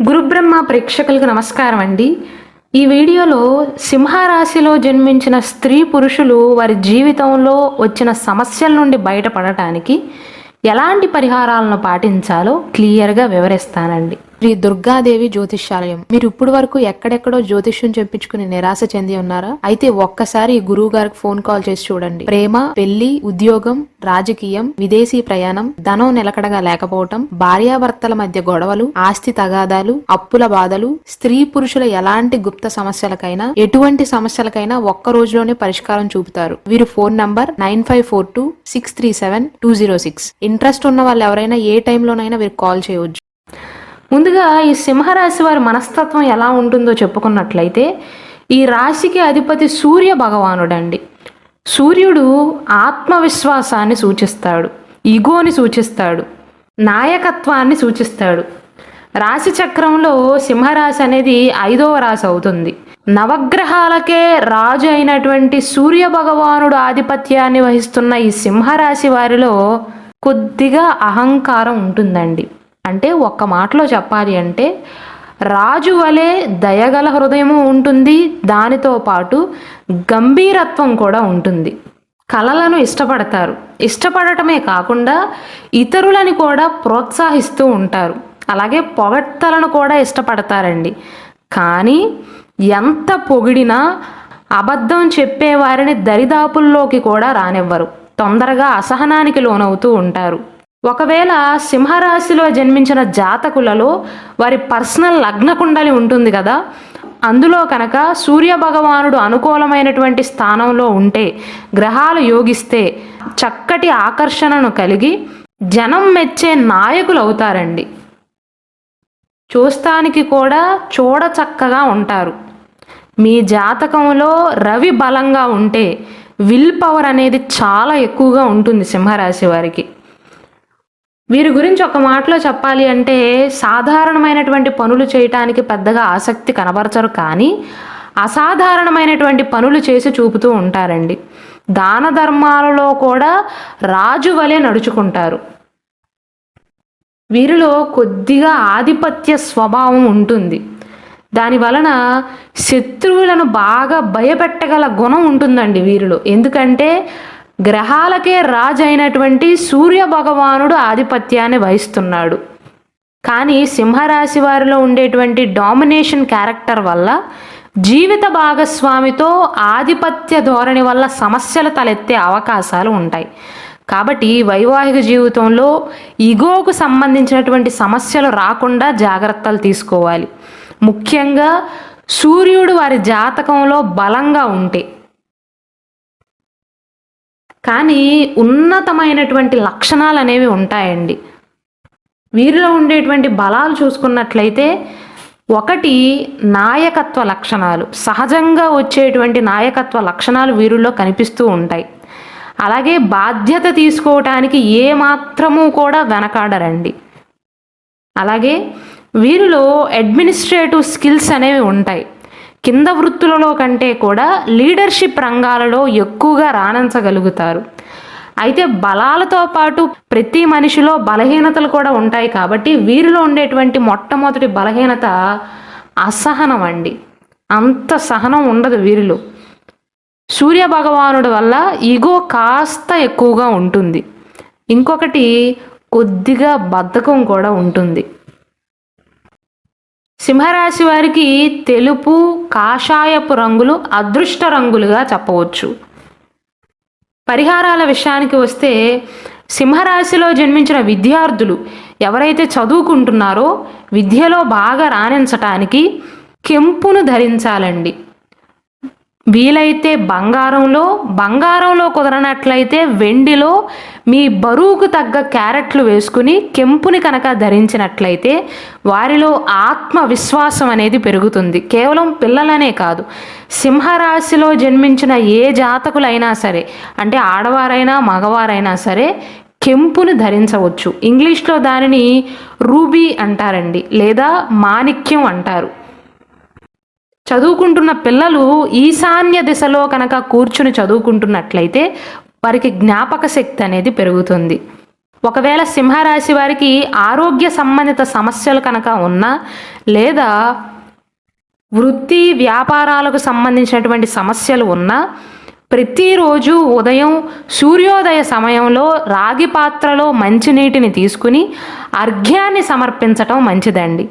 గురుబ్రహ్మ ప్రేక్షకులకు నమస్కారం అండి. ఈ వీడియోలో సింహరాశిలో జన్మించిన స్త్రీ పురుషులు వారి జీవితంలో వచ్చిన సమస్యల నుండి బయటపడటానికి ఎలాంటి పరిహారాలను పాటించాలో క్లియర్గా వివరిస్తానండి. శ్రీ దుర్గాదేవి జ్యోతిష్యాలయం. మీరు ఇప్పుడు వరకు ఎక్కడెక్కడో జ్యోతిష్యం చెప్పించుకుని నిరాశ చెంది ఉన్నారా? అయితే ఒక్కసారి గురువు గారికి ఫోన్ కాల్ చేసి చూడండి. ప్రేమ, పెళ్లి, ఉద్యోగం, రాజకీయం, విదేశీ ప్రయాణం, ధనం నిలకడగా లేకపోవటం, భార్యాభర్తల మధ్య గొడవలు, ఆస్తి తగాదాలు, అప్పుల బాధలు, స్త్రీ పురుషుల ఎలాంటి గుప్త సమస్యలకైనా, ఎటువంటి సమస్యలకైనా ఒక్క రోజులోనే పరిష్కారం చూపుతారు. వీరు ఫోన్ నంబర్ 9542637206. ఇంట్రెస్ట్ ఉన్న వాళ్ళు ఎవరైనా ఏ టైంలోనైనా వీరు కాల్ చేయవచ్చు. ముందుగా ఈ సింహరాశి వారి మనస్తత్వం ఎలా ఉంటుందో చెప్పుకున్నట్లయితే, ఈ రాశికి అధిపతి సూర్య భగవానుడండి. సూర్యుడు ఆత్మవిశ్వాసాన్ని సూచిస్తాడు, ఈగోని సూచిస్తాడు, నాయకత్వాన్ని సూచిస్తాడు. రాశి చక్రంలో సింహరాశి అనేది 5వ రాశి అవుతుంది. నవగ్రహాలకే రాజు అయినటువంటి సూర్య భగవానుడు ఆధిపత్యాన్ని వహిస్తున్న ఈ సింహరాశి వారిలో కొద్దిగా అహంకారం ఉంటుందండి. అంటే ఒక్క మాటలో చెప్పాలి అంటే రాజు వలె దయగల హృదయము ఉంటుంది, దానితో పాటు గంభీరత్వం కూడా ఉంటుంది. కళలను ఇష్టపడతారు, ఇష్టపడటమే కాకుండా ఇతరులని కూడా ప్రోత్సహిస్తూ ఉంటారు. అలాగే పొగడ్తలను కూడా ఇష్టపడతారండి. కానీ ఎంత పొగిడినా అబద్ధం చెప్పేవారిని దరిదాపుల్లోకి కూడా రానివ్వరు. తొందరగా అసహనానికి లోనవుతూ ఉంటారు. ఒకవేళ సింహరాశిలో జన్మించిన జాతకులలో వారి పర్సనల్ లగ్న కుండలి ఉంటుంది కదా, అందులో కనుక సూర్య భగవానుడు అనుకూలమైనటువంటి స్థానంలో ఉంటే, గ్రహాలు యోగిస్తే చక్కటి ఆకర్షణను కలిగి జనం మెచ్చే నాయకులు అవుతారండి. చూస్తానికి కూడా చూడచక్కగా ఉంటారు. మీ జాతకంలో రవి బలంగా ఉంటే విల్ పవర్ అనేది చాలా ఎక్కువగా ఉంటుంది సింహరాశి వారికి. వీరి గురించి ఒక మాటలో చెప్పాలి అంటే సాధారణమైనటువంటి పనులు చేయటానికి పెద్దగా ఆసక్తి కనబరచరు, కానీ అసాధారణమైనటువంటి పనులు చేసి చూపుతూ ఉంటారండి. దాన ధర్మాలలో కూడా రాజు వలె నడుచుకుంటారు. వీరిలో కొద్దిగా ఆధిపత్య స్వభావం ఉంటుంది. దాని వలన శత్రువులను బాగా భయపెట్టగల గుణం ఉంటుందండి వీరిలో. ఎందుకంటే గ్రహాలకే రాజు అయినటువంటి సూర్య భగవానుడు ఆధిపత్యాన్ని వహిస్తున్నాడు. కానీ సింహరాశి వారిలో ఉండేటువంటి డామినేషన్ క్యారెక్టర్ వల్ల, జీవిత భాగస్వామితో ఆధిపత్య ధోరణి వల్ల సమస్యలు తలెత్తే అవకాశాలు ఉంటాయి. కాబట్టి వైవాహిక జీవితంలో ఈగోకు సంబంధించినటువంటి సమస్యలు రాకుండా జాగ్రత్తలు తీసుకోవాలి. ముఖ్యంగా సూర్యుడు వారి జాతకంలో బలంగా ఉంటే. కానీ ఉన్నతమైనటువంటి లక్షణాలు అనేవి ఉంటాయండి. వీరిలో ఉండేటువంటి బలాలు చూసుకున్నట్లయితే, ఒకటి నాయకత్వ లక్షణాలు, సహజంగా వచ్చేటువంటి నాయకత్వ లక్షణాలు వీరిలో కనిపిస్తూ ఉంటాయి. అలాగే బాధ్యత తీసుకోవటానికి ఏమాత్రము కూడా వెనకాడరండి. అలాగే వీరిలో అడ్మినిస్ట్రేటివ్ స్కిల్స్ అనేవి ఉంటాయి. కింద వృత్తులలో కంటే కూడా లీడర్షిప్ రంగాలలో ఎక్కువగా రాణించగలుగుతారు. అయితే బలాలతో పాటు ప్రతి మనిషిలో బలహీనతలు కూడా ఉంటాయి. కాబట్టి వీరిలో ఉండేటువంటి మొట్టమొదటి బలహీనత అసహనం అండి. అంత సహనం ఉండదు వీరిలో. సూర్య భగవానుడి వల్ల ఈగో కాస్త ఎక్కువగా ఉంటుంది. ఇంకొకటి కొద్దిగా బద్ధకం కూడా ఉంటుంది. సింహరాశి వారికి తెలుపు, కాషాయపు రంగులు అదృష్ట రంగులుగా చెప్పవచ్చు. పరిహారాల విషయానికి వస్తే, సింహరాశిలో జన్మించిన విద్యార్థులు ఎవరైతే చదువుకుంటున్నారో విద్యలో బాగా రాణించటానికి కెంపును ధరించాలండి. వీలైతే బంగారంలో కుదరనట్లయితే వెండిలో మీ బరువుకు తగ్గ క్యారెట్లు వేసుకుని కెంపుని కనుక ధరించినట్లయితే వారిలో ఆత్మవిశ్వాసం అనేది పెరుగుతుంది. కేవలం పిల్లలనే కాదు, సింహరాశిలో జన్మించిన ఏ జాతకులైనా సరే, అంటే ఆడవారైనా మగవారైనా సరే కెంపుని ధరించవచ్చు. ఇంగ్లీష్లో దానిని రూబీ అంటారండి, లేదా మాణిక్యం అంటారు. చదువుకుంటున్న పిల్లలు ఈశాన్య దిశలో కనుక కూర్చుని చదువుకుంటున్నట్లయితే వారికి జ్ఞాపక శక్తి అనేది పెరుగుతుంది. ఒకవేళ సింహరాశి వారికి ఆరోగ్య సంబంధిత సమస్యలు కనుక ఉన్నా, లేదా వృత్తి వ్యాపారాలకు సంబంధించినటువంటి సమస్యలు ఉన్నా, ప్రతిరోజు ఉదయం సూర్యోదయ సమయంలో రాగి పాత్రలో మంచినీటిని తీసుకుని అర్ఘ్యాన్ని సమర్పించటం మంచిదండి.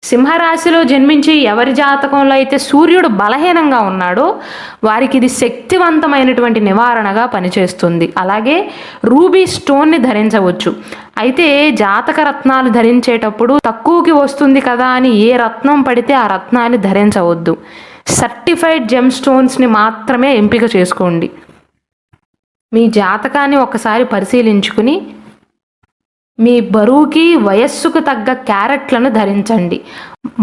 సింహరాశిలో జన్మించి ఎవరి జాతకంలో అయితే సూర్యుడు బలహీనంగా ఉన్నాడో వారికి ఇది శక్తివంతమైనటువంటి నివారణగా పనిచేస్తుంది. అలాగే రూబీ స్టోన్ని ధరించవచ్చు. అయితే జాతక రత్నాలు ధరించేటప్పుడు తక్కువకి వస్తుంది కదా అని ఏ రత్నం పడితే ఆ రత్నాన్ని ధరించవద్దు. సర్టిఫైడ్ జెమ్ స్టోన్స్ని మాత్రమే ఎంపిక చేసుకోండి. మీ జాతకాన్ని ఒకసారి పరిశీలించుకుని మీ బరువుకి వయస్సుకు తగ్గ క్యారెట్లను ధరించండి.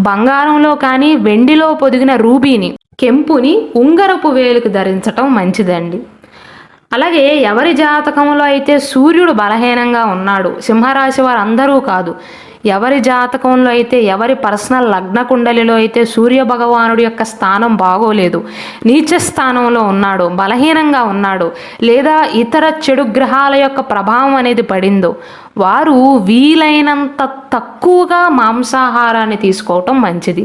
బంగారంలో కానీ వెండిలో పొదిగిన రూబీని, కెంపుని ఉంగరపు వేలుకు ధరించటం మంచిదండి. అలాగే ఎవరి జాతకంలో అయితే సూర్యుడు బలహీనంగా ఉన్నాడు, సింహరాశి వారు అందరూ కాదు, ఎవరి జాతకంలో అయితే ఎవరి పర్సనల్ లగ్న కుండలిలో అయితే సూర్య భగవానుడి యొక్క స్థానం బాగోలేదు, నీచ స్థానంలో ఉన్నాడు, బలహీనంగా ఉన్నాడు, లేదా ఇతర చెడు గ్రహాల యొక్క ప్రభావం అనేది పడిందో వారు వీలైనంత తక్కువగా మాంసాహారాన్ని తీసుకోవటం మంచిది.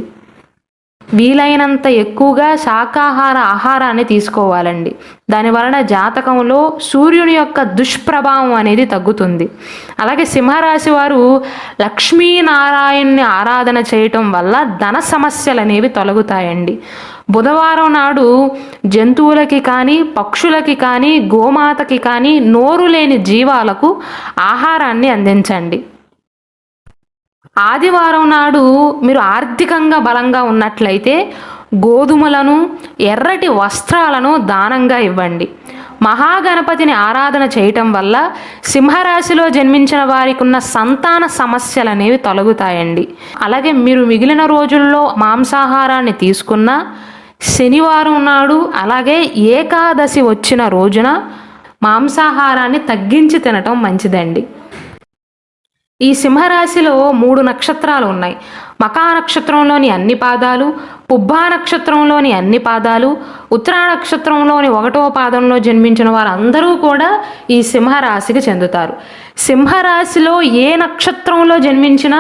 వీలైనంత ఎక్కువగా శాకాహార ఆహారాన్ని తీసుకోవాలండి. దానివలన జాతకంలో సూర్యుని యొక్క దుష్ప్రభావం అనేది తగ్గుతుంది. అలాగే సింహరాశి వారు లక్ష్మీనారాయణ్ణి ఆరాధన చేయటం వల్ల ధన సమస్యలు అనేవి తొలగుతాయండి. బుధవారం నాడు జంతువులకి కానీ, పక్షులకి కానీ, గోమాతకి కానీ, నోరు లేని జీవాలకు ఆహారాన్ని అందించండి. ఆదివారం నాడు మీరు ఆర్థికంగా బలంగా ఉన్నట్లయితే గోధుమలను, ఎర్రటి వస్త్రాలను దానంగా ఇవ్వండి. మహాగణపతిని ఆరాధన చేయటం వల్ల సింహరాశిలో జన్మించిన వారికి ఉన్న సంతాన సమస్యలు అనేవి తొలగుతాయండి. అలాగే మీరు మిగిలిన రోజుల్లో మాంసాహారాన్ని తీసుకున్న శనివారం నాడు, అలాగే ఏకాదశి వచ్చిన రోజున మాంసాహారాన్ని తగ్గించి తినటం మంచిదండి. ఈ సింహరాశిలో 3 నక్షత్రాలు ఉన్నాయి. మకా నక్షత్రంలోని అన్ని పాదాలు, పుబ్బా నక్షత్రంలోని అన్ని పాదాలు, ఉత్తరా నక్షత్రంలోని 1వ పాదంలో జన్మించిన వారందరూ కూడా ఈ సింహరాశికి చెందుతారు. సింహరాశిలో ఏ నక్షత్రంలో జన్మించినా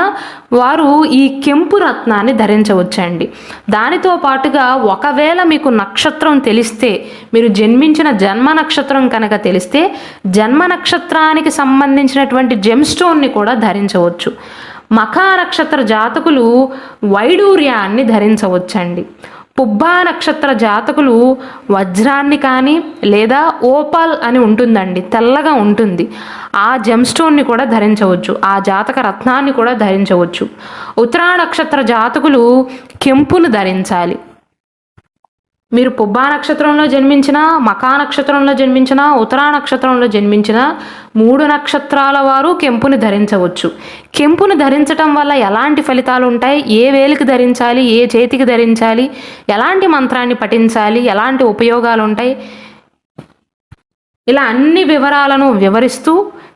వారు ఈ కెంపు రత్నాన్ని ధరించవచ్చండి. దానితో పాటుగా ఒకవేళ మీకు నక్షత్రం తెలిస్తే, మీరు జన్మించిన జన్మ నక్షత్రం కనుక తెలిస్తే జన్మ నక్షత్రానికి సంబంధించినటువంటి జెమ్ స్టోన్ని కూడా ధరించవచ్చు. మఖా నక్షత్ర జాతకులు వైడూర్యాన్ని ధరించవచ్చండి. పుబ్బా నక్షత్ర జాతకులు వజ్రాన్ని కానీ, లేదా ఓపాల్ అని ఉంటుందండి, తెల్లగా ఉంటుంది, ఆ జెమ్ స్టోన్ని కూడా ధరించవచ్చు. ఆ జాతక రత్నాన్ని కూడా ధరించవచ్చు. ఉత్తరా నక్షత్ర జాతకులు కెంపును ధరించాలి. మీరు పుబ్బా నక్షత్రంలో జన్మించిన, మకా నక్షత్రంలో జన్మించిన, ఉత్తరా నక్షత్రంలో జన్మించిన 3 నక్షత్రాల వారు కెంపుని ధరించవచ్చు. కెంపును ధరించటం వల్ల ఎలాంటి ఫలితాలు ఉంటాయి, ఏ వేలికి ధరించాలి, ఏ చేతికి ధరించాలి, ఎలాంటి మంత్రాన్ని పఠించాలి, ఎలాంటి ఉపయోగాలు ఉంటాయి, ఇలా అన్ని వివరాలను వివరిస్తూ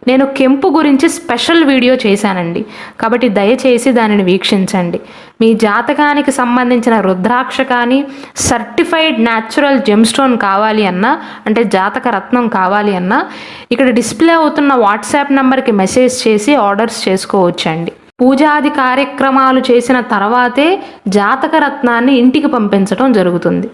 నేను కెంపు గురించి స్పెషల్ వీడియో చేశానండి. కాబట్టి దయచేసి దానిని వీక్షించండి. మీ జాతకానికి సంబంధించిన రుద్రాక్ష కానీ, సర్టిఫైడ్ న్యాచురల్ జెమ్ స్టోన్ కావాలి అన్నా, అంటే జాతక రత్నం కావాలి అన్నా, ఇక్కడ డిస్ప్లే అవుతున్న వాట్సాప్ నెంబర్కి మెసేజ్ చేసి ఆర్డర్స్ చేసుకోవచ్చండి. పూజాది కార్యక్రమాలు చేసిన తర్వాతే జాతక రత్నాన్ని ఇంటికి పంపించడం జరుగుతుంది.